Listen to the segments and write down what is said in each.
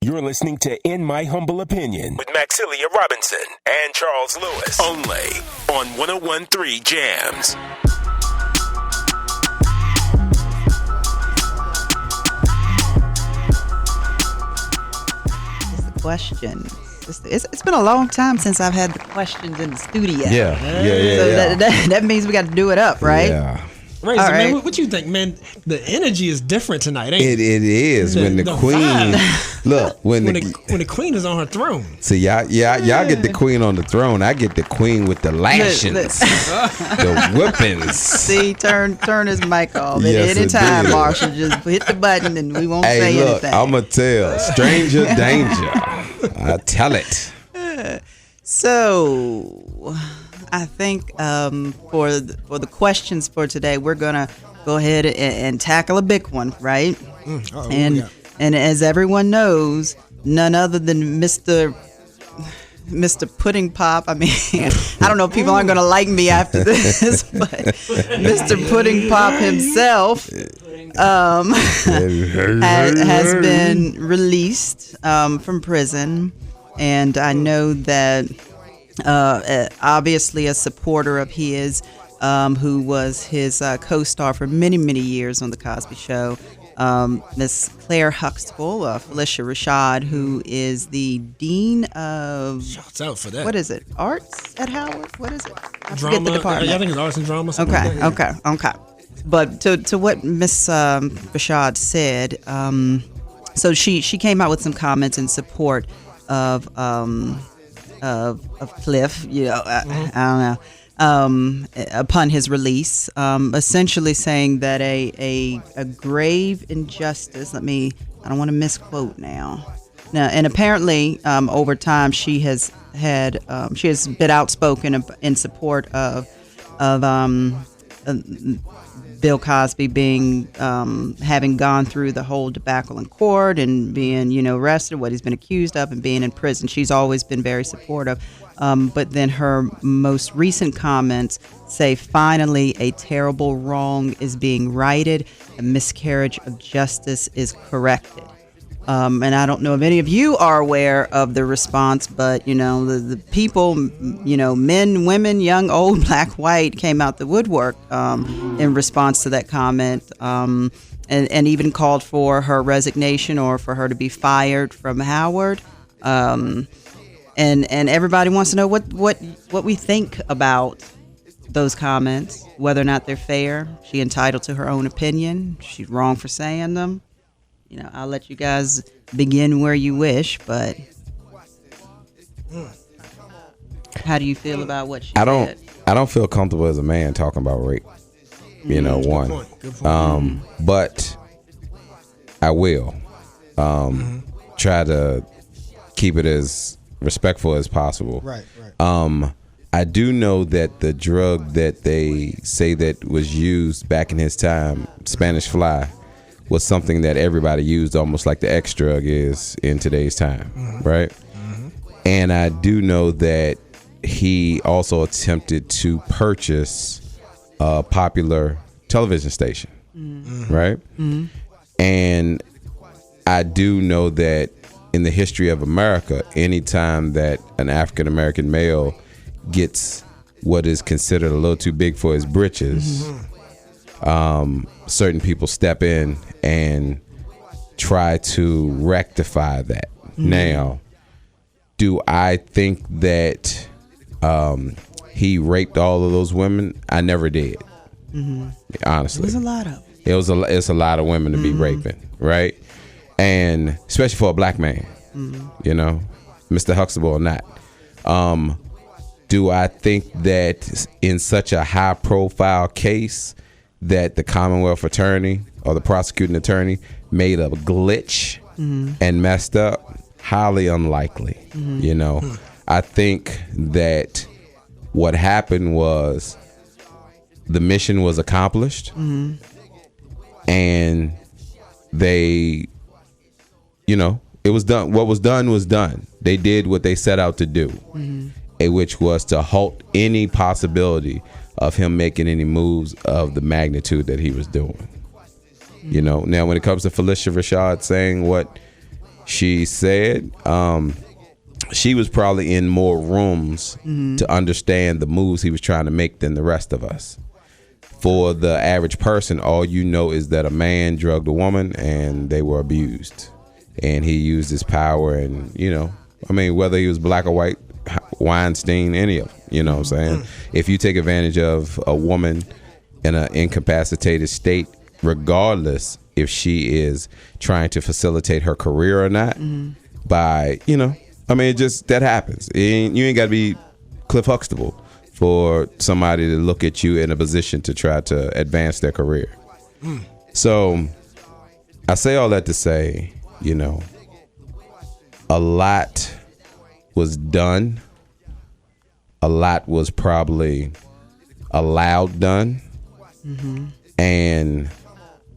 You're listening to In My Humble Opinion with Maxilia Robinson and Charles Lewis. Only on 101.3 Jams. It's the question. It's been a long time since I've had the questions in the studio. Yeah. So that means we got to do it up, right? Yeah. Razor, right. man, what you think, man? The energy is different tonight, ain't It is when the queen vibe. look when the queen is on her throne. See y'all get the queen on the throne. I get the queen with the lashings, the whippings. See, turn his mic off Yes, at any it time, did. Marshall. Just hit the button and we won't say Hey, look, anything. I'ma tell stranger danger. I tell it. So, I think for the questions for today, we're gonna go ahead and tackle a big one, right? And as everyone knows, none other than Mr. Pudding Pop. I mean, I don't know if people aren't gonna like me after this, but Mr. Pudding Pop himself has been released from prison, and I know that. Obviously a supporter of his, who was his co-star for many, many years on The Cosby Show, Miss Claire Huxtable, Phylicia Rashad, who is the Dean of... Shouts out for that. What is it? Arts at Howard? What is it? I Drama. forget the department. I think it's arts and drama. Something like that. Okay. But to what Miss Rashad said, so she came out with some comments in support of Cliff, I don't know, upon his release, essentially saying that a grave injustice. I don't want to misquote now. And apparently, over time, she has been outspoken in support of Bill Cosby being having gone through the whole debacle in court and being arrested, what he's been accused of, and being in prison. She's always been very supportive, but then her most recent comments say finally a terrible wrong is being righted, a miscarriage of justice is corrected. And I don't know if any of you are aware of the response, but the people, men, women, young, old, black, white, came out the woodwork in response to that comment, and even called for her resignation or for her to be fired from Howard. And everybody wants to know what we think about those comments, whether or not they're fair. She's entitled to her own opinion. She's wrong for saying them. I'll let you guys begin where you wish, but how do you feel about what she said? I don't feel comfortable as a man talking about rape. Good point. But I will try to keep it as respectful as possible. Right. I do know that the drug that they say that was used back in his time, Spanish fly, was something that everybody used, almost like the X drug is in today's time, right? And I do know that he also attempted to purchase a popular television station, right? And I do know that in the history of America, anytime that an African American male gets what is considered a little too big for his britches, certain people step in and try to rectify that. Now, do I think that he raped all of those women? I never did. Honestly, There's a lot of it's a lot of women to be raping, right? And especially for a black man, Mr. Huxtable or not. Do I think that in such a high profile case that the Commonwealth attorney or the prosecuting attorney made a glitch and messed up? Highly unlikely. I think that what happened was the mission was accomplished, and they, it was done. What was done was done. They did what they set out to do, which was to halt any possibility of him making any moves of the magnitude that he was doing. Now when it comes to Phylicia Rashad saying what She said she was probably in more rooms to understand the moves he was trying to make than the rest of us. For the average person, all you know is that a man drugged a woman and they were abused. And he used his power and, whether he was black or white, Weinstein, any of them, you know what I'm saying? If you take advantage of a woman in an incapacitated state, regardless if she is trying to facilitate her career or not, by, that happens. You ain't got to be Cliff Huxtable for somebody to look at you in a position to try to advance their career. So I say all that to say, a lot was done. A lot was probably allowed done. And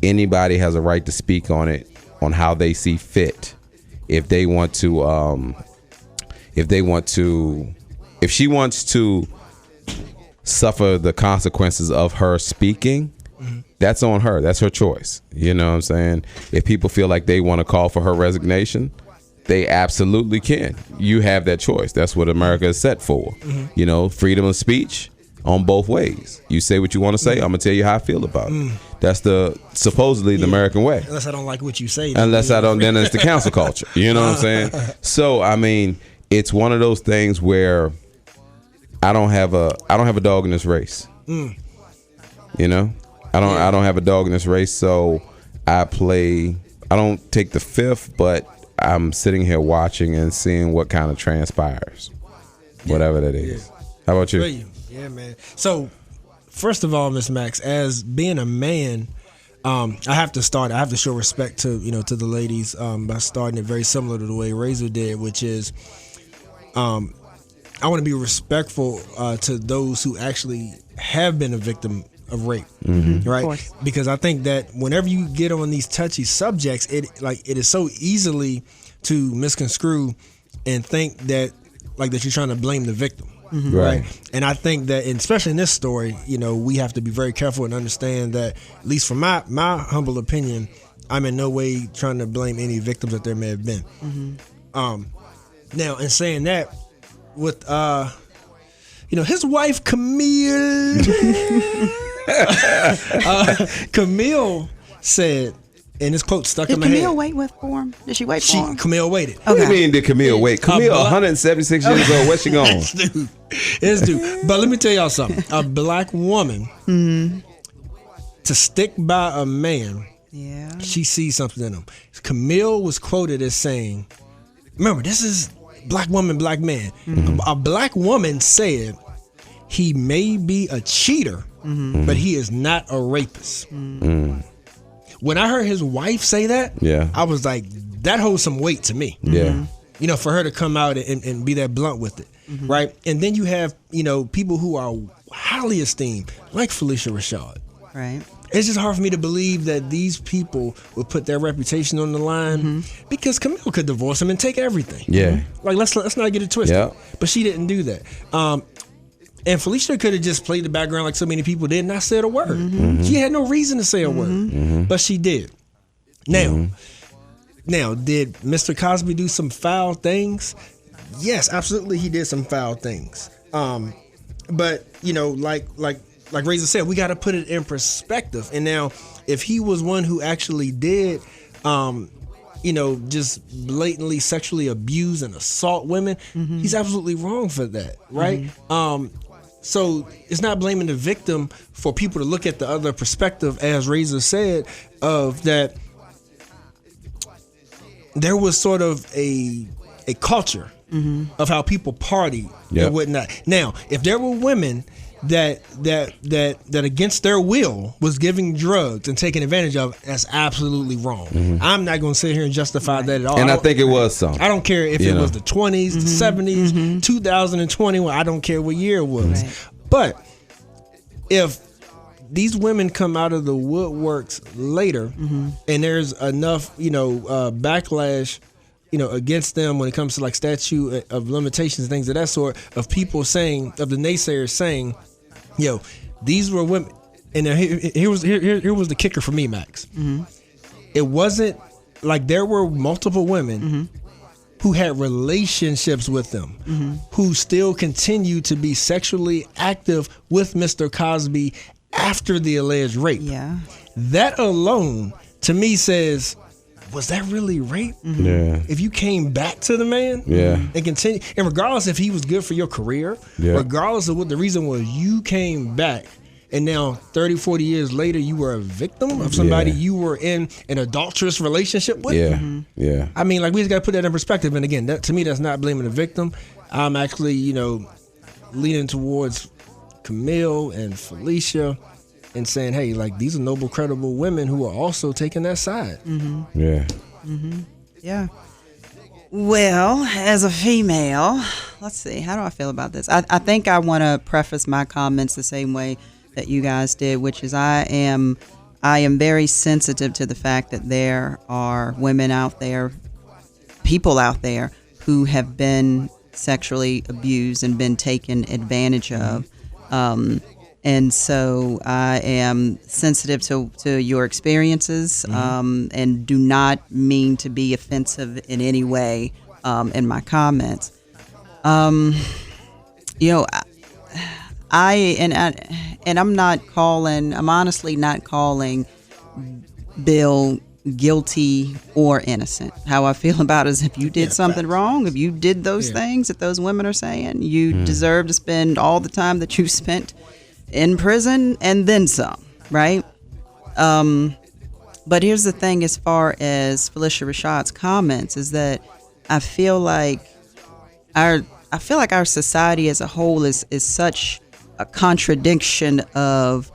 anybody has a right to speak on it, on how they see fit. If they want to, if she wants to suffer the consequences of her speaking, that's on her. That's her choice. You know what I'm saying? If people feel like they want to call for her resignation, they absolutely can. You have that choice. That's what America is set for. Freedom of speech on both ways. You say what you want to say. I'm gonna tell you how I feel about it. That's supposedly the American way. Unless I don't like what you say. Unless I don't, then it's the council culture. You know what I'm saying? So it's one of those things where I don't have a dog in this race. I don't have a dog in this race. So I don't take the fifth, but I'm sitting here watching and seeing what kind of transpires, whatever that is. How about you? Yeah, man. So, first of all, Miss Max, as being a man, I have to show respect to the ladies by starting it very similar to the way Razor did, which is, I want to be respectful to those who actually have been a victim of rape, right? Because I think that whenever you get on these touchy subjects, it is so easily to misconstrue and think that you're trying to blame the victim. Right. And I think that, especially in this story, we have to be very careful and understand that, at least from my humble opinion, I'm in no way trying to blame any victims that there may have been. Now, in saying that, with his wife Camille, Camille said, and this quote stuck in my head. Did Camille wait for him? Did she wait for him? Camille waited. What do you mean did Camille wait? Camille 176 years old. Where's she going? It's due. But let me tell y'all something. A black woman to stick by a man, she sees something in him. Camille was quoted as saying, remember, this is black woman, black man. A black woman said, he may be a cheater, but he is not a rapist. When I heard his wife say that, I was like, that holds some weight to me. For her to come out and be that blunt with it, right? And then you have, people who are highly esteemed, like Phylicia Rashad. Right. It's just hard for me to believe that these people would put their reputation on the line because Camille could divorce him and take everything. Let's not get it twisted. But she didn't do that. And Phylicia could have just played the background like so many people did and not said a word. She had no reason to say a word, but she did. Now, did Mr. Cosby do some foul things? Yes, absolutely, he did some foul things. But like Razor said, we got to put it in perspective. And now, if he was one who actually did, just blatantly sexually abuse and assault women, he's absolutely wrong for that, right? So it's not blaming the victim for people to look at the other perspective, as Razor said, of that there was sort of a culture of how people party and whatnot. Now, if there were women that against their will was giving drugs and taking advantage of, that's absolutely wrong. I'm not going to sit here and justify that at all. And I think it was some. I don't care if it was the 20s, the 70s, 2021. I don't care what year it was. Right. But if these women come out of the woodworks later and there's enough, backlash, against them when it comes to like statute of limitations, things of that sort, of people saying, of the naysayers saying, these were women. And here was the kicker for me, Max. It wasn't like there were multiple women who had relationships with them, who still continue to be sexually active with Mr. Cosby after the alleged rape. Yeah. That alone, to me, says, was that really rape? Yeah. If you came back to the man and continue, and regardless if he was good for your career, regardless of what the reason was, you came back. And now 30, 40 years later, you were a victim of somebody you were in an adulterous relationship with. Yeah. I mean, like, we just got to put that in perspective. And again, that, to me, that's not blaming the victim. I'm actually, leaning towards Camille and Phylicia and saying, hey, like, these are noble, credible women who are also taking that side. Yeah. Yeah. Well, as a female, let's see, how do I feel about this? I think I want to preface my comments the same way that you guys did, which is I am very sensitive to the fact that there are women out there, people out there who have been sexually abused and been taken advantage of. And so I am sensitive to your experiences and do not mean to be offensive in any way in my comments. I'm honestly not calling Bill guilty or innocent. How I feel about it is if you did something wrong, if you did those things that those women are saying, you deserve to spend all the time that you spent in prison and then some, right? But here's the thing as far as Phylicia Rashad's comments is that I feel like our society as a whole is such a contradiction of,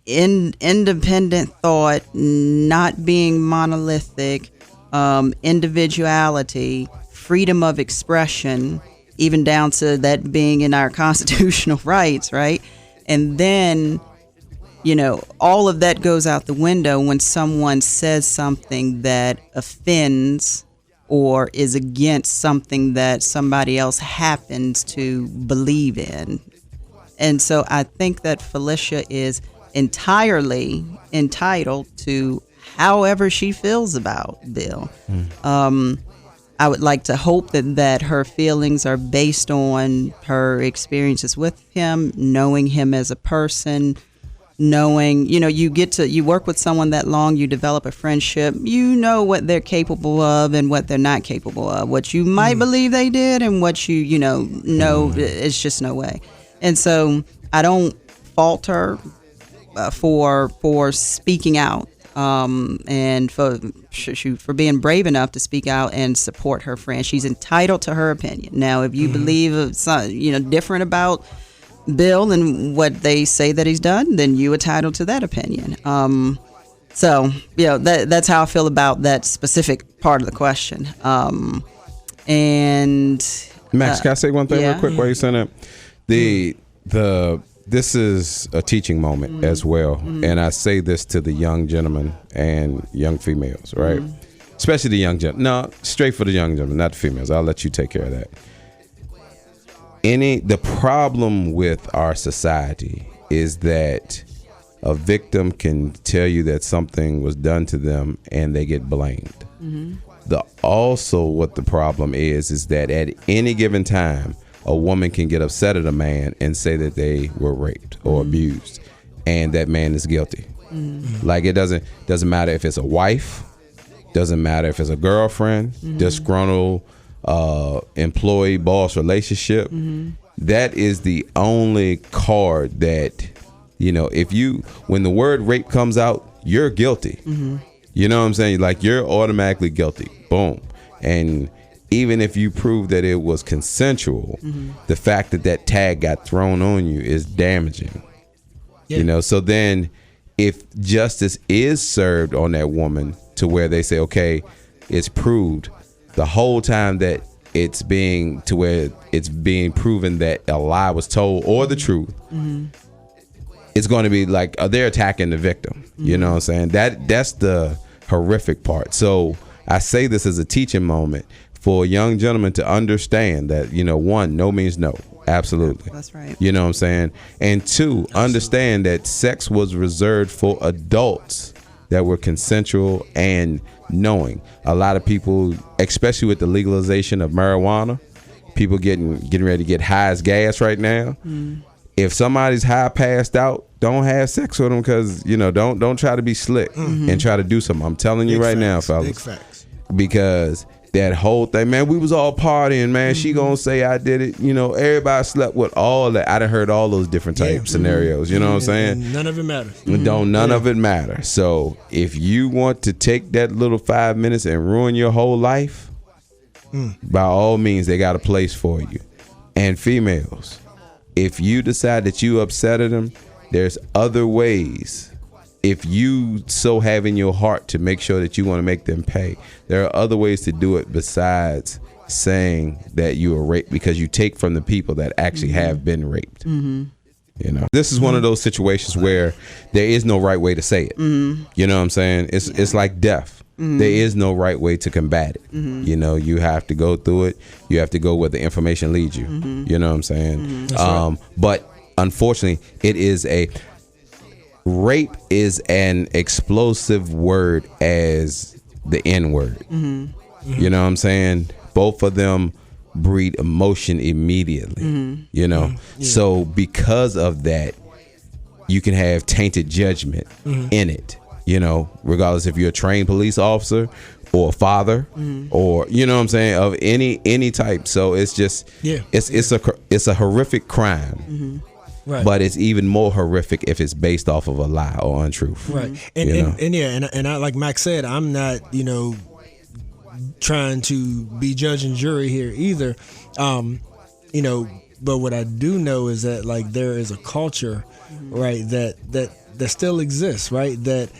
independent thought, not being monolithic, individuality, freedom of expression, even down to that being in our constitutional rights, right? And then, all of that goes out the window when someone says something that offends or is against something that somebody else happens to believe in. And so I think that Phylicia is entirely entitled to however she feels about Bill. I would like to hope that her feelings are based on her experiences with him, knowing him as a person, knowing, you work with someone that long, you develop a friendship, you know what they're capable of and what they're not capable of, what you might believe they did and what you know, it's just no way. And so I don't fault her for speaking out and for being brave enough to speak out and support her friend. She's entitled to her opinion. Now, if you believe different about Bill and what they say that he's done, then you're entitled to that opinion. So that's how I feel about that specific part of the question. And Max, can I say one thing real quick while you're saying that? This is a teaching moment as well, and I say this to the young gentlemen and young females, right? Especially the young gentlemen. No, straight for the young gentlemen, not the females. I'll let you take care of that. The problem with our society is that a victim can tell you that something was done to them and they get blamed. What the problem is that at any given time, a woman can get upset at a man and say that they were raped or abused, and that man is guilty. Like, it doesn't matter if it's a wife, doesn't matter if it's a girlfriend, disgruntled employee boss relationship. That is the only card that, when the word rape comes out, you're guilty. You know what I'm saying? Like, you're automatically guilty. Boom. And even if you prove that it was consensual, the fact that tag got thrown on you is damaging. So then if justice is served on that woman to where they say, okay, it's proved, the whole time that it's being proven that a lie was told or the truth, it's going to be like, they're attacking the victim. You know what I'm saying? That's the horrific part. So I say this as a teaching moment for a young gentleman to understand that, one, no means no. Absolutely. That's right. You know what I'm saying? And two, understand that sex was reserved for adults. that were consensual and knowing. A lot of people, especially with the legalization of marijuana, people getting ready to get high as gas right now. If somebody's high passed out, don't have sex with them, because don't try to be slick and try to do something. I'm telling you right now, fellas. Big facts. Because that whole thing, man, we was all partying, man. She gonna say I did it. Everybody slept with all that. I done heard all those different type scenarios. You know what I'm saying? And none of it matters. None of it matter. So if you want to take that little 5 minutes and ruin your whole life, by all means, they got a place for you. And females, if you decide that you upset them, there's other ways. If you so have in your heart to make sure that you want to make them pay, there are other ways to do it besides saying that you were raped, because you take from the people that actually have been raped. This is one of those situations where there is no right way to say it. You know what I'm saying? It's like death. There is no right way to combat it. You have to go through it. You have to go where the information leads you. You know what I'm saying? Right. But unfortunately, rape is an explosive word as the N word. You know what I'm saying? Both of them breed emotion immediately. So because of that, you can have tainted judgment in it. Regardless if you're a trained police officer or a father, or what I'm saying, of any type. So it's just it's a horrific crime. Right. But it's even more horrific if it's based off of a lie or untruth. Right. And I, like Max said, I'm not, trying to be judge and jury here either. But what I do know is that, like, there is a culture, right, that still exists, right, that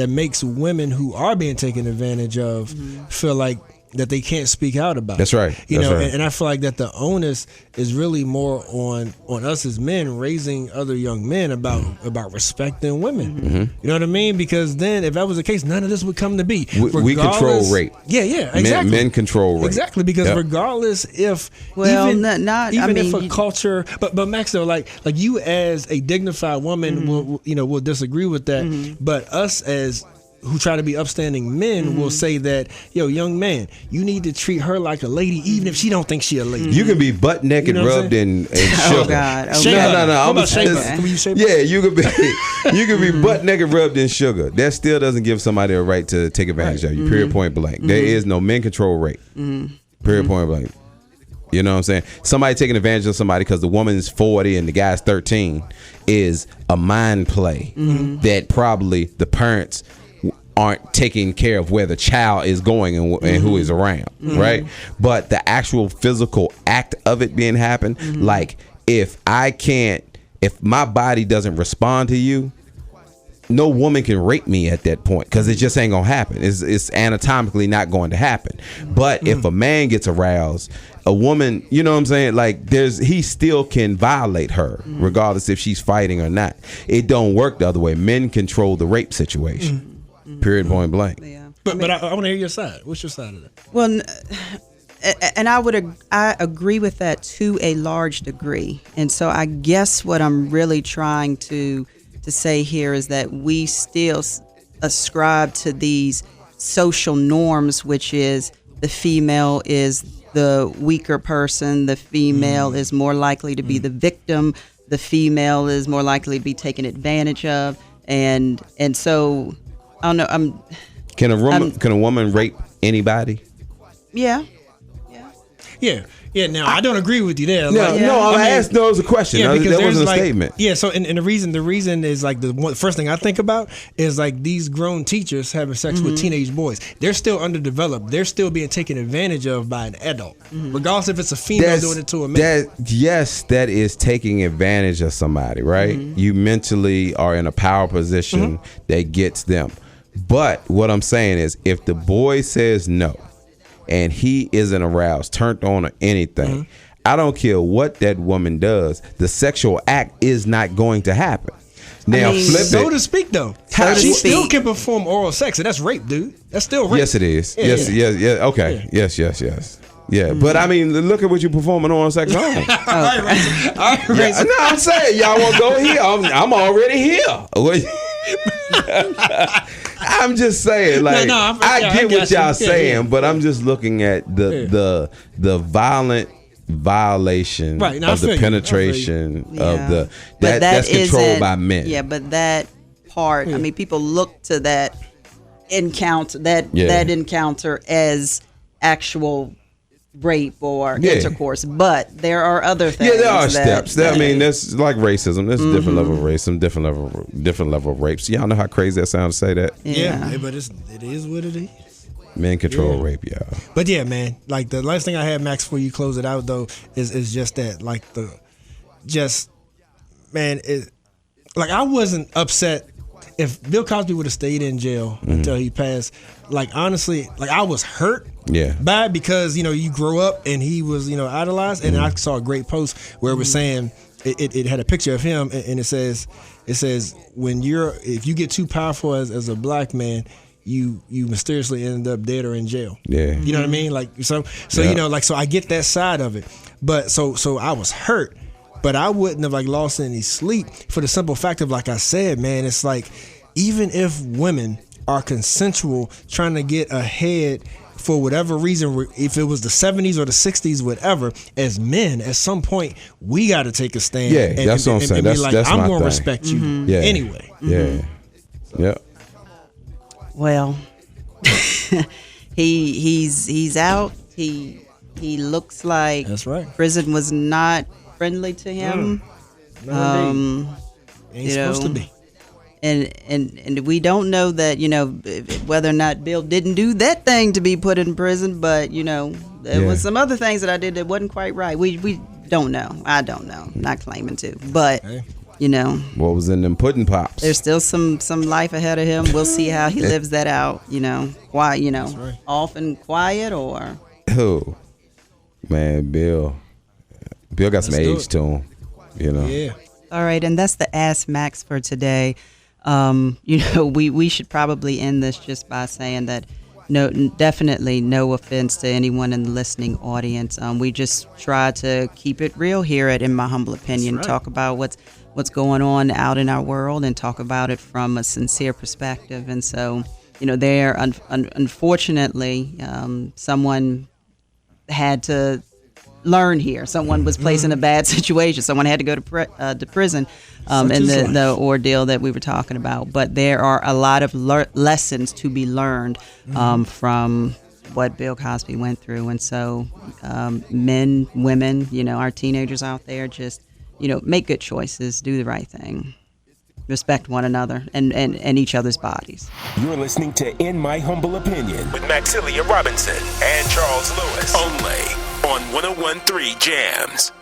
makes women who are being taken advantage of feel like that they can't speak out about. That's right. And I feel like that the onus is really more on us as men, raising other young men about respecting women. You know what I mean? Because then, if that was the case, none of this would come to be. We control rape. Yeah, exactly. Men control rape. Exactly, because regardless if if a culture, but Max, though, like you as a dignified woman will disagree with that, but us as who try to be upstanding men will say that, young man, you need to treat her like a lady, even if she don't think she a lady. You can be butt naked, rubbed in sugar. Oh God! No. Can we shea butter? Yeah, you can be butt naked, rubbed in sugar. That still doesn't give somebody a right to take advantage of you. Period. Point blank. There is no men control rape. Period. Point blank. You know what I'm saying? Somebody taking advantage of somebody because the woman's 40 and the guy's 13 is a mind play that probably the parents aren't taking care of where the child is going and who is around, right? But the actual physical act of it being happened, like if my body doesn't respond to you, no woman can rape me at that point, because it just ain't gonna happen. It's anatomically not going to happen. But if a man gets aroused, a woman, you know what I'm saying, like he still can violate her regardless if she's fighting or not. It don't work the other way. Men control the rape situation. Period. Point blank. Yeah. But I want to hear your side. What's your side of that? Well, and I agree with that to a large degree. And so I guess what I'm really trying to say here is that we still ascribe to these social norms, which is the female is the weaker person, the female is more likely to be the victim, the female is more likely to be taken advantage of, and so I don't know. Can a woman rape anybody? Yeah. Now I don't agree with you there. No, it was a question. Yeah, because that wasn't a like, statement. Yeah, so and the reason is like the first thing I think about is like these grown teachers having sex with teenage boys. They're still underdeveloped. They're still being taken advantage of by an adult, regardless if it's a female doing it to a man. That is taking advantage of somebody, right? You mentally are in a power position that gets them. But what I'm saying is, if the boy says no, and he isn't aroused, turned on, or anything, I don't care what that woman does, the sexual act is not going to happen. Now, flip so it. to speak, though. She still can perform oral sex, and that's rape, dude. That's still rape. Yes, it is. Yes. Okay. Yeah. Yes. Yeah, but I mean, look at what you're performing oral sex on. All right, Razor. No, I'm saying, y'all want to go here? I'm already here. I'm just saying, like, I get what y'all saying, but I'm just looking at the violent violation of the penetration of the that's controlled by men. Yeah, but that part, I mean, people look to that encounter that encounter as actual rape or intercourse, but there are other things. Yeah, there are steps. I mean, there's like racism. There's different level of racism, different level of rapes. Y'all know how crazy that sounds to say that. Yeah, but it is what it is. Men control rape, y'all. But yeah, man, like the last thing I had, Max, before you close it out though, is just that, like like I wasn't upset if Bill Cosby would have stayed in jail until he passed. Like honestly, like I was hurt. Bad because you grow up and he was idolized, and I saw a great post where it was saying it had a picture of him and it says if you get too powerful as a black man, you mysteriously end up dead or in jail. You know what I mean? Like so I get that side of it, but so I was hurt, but I wouldn't have like lost any sleep for the simple fact of, like I said, man, it's like even if women are consensual trying to get ahead for whatever reason, if it was the 70s or the 60s, whatever, as men, at some point, we got to take a stand. That's what I'm saying. And be like, I'm going to thing. respect you anyway. Well, he's out. He looks like that's right. Prison was not friendly to him. Ain't supposed to be. And we don't know that whether or not Bill didn't do that thing to be put in prison, but there was some other things that I did that wasn't quite right. We don't know. I don't know. I'm not claiming to, but what was in them pudding pops? There's still some life ahead of him. We'll see how he lives that out. Quiet. Right. Off and quiet, or man, Bill got some age to him. Yeah. All right, and that's the Ask Max for today. We should probably end this just by saying that definitely no offense to anyone in the listening audience. We just try to keep it real here at In My Humble Opinion. Right. Talk about what's going on out in our world and talk about it from a sincere perspective. And so, there unfortunately someone had to learn here. Someone was placed in a bad situation. Someone had to go to prison in the ordeal that we were talking about. But there are a lot of lessons to be learned from what Bill Cosby went through. And so men, women, our teenagers out there, just, make good choices, do the right thing. Respect one another and each other's bodies. You're listening to In My Humble Opinion with Phylicia Robinson and Charles Lewis, only on 101.3 Jams.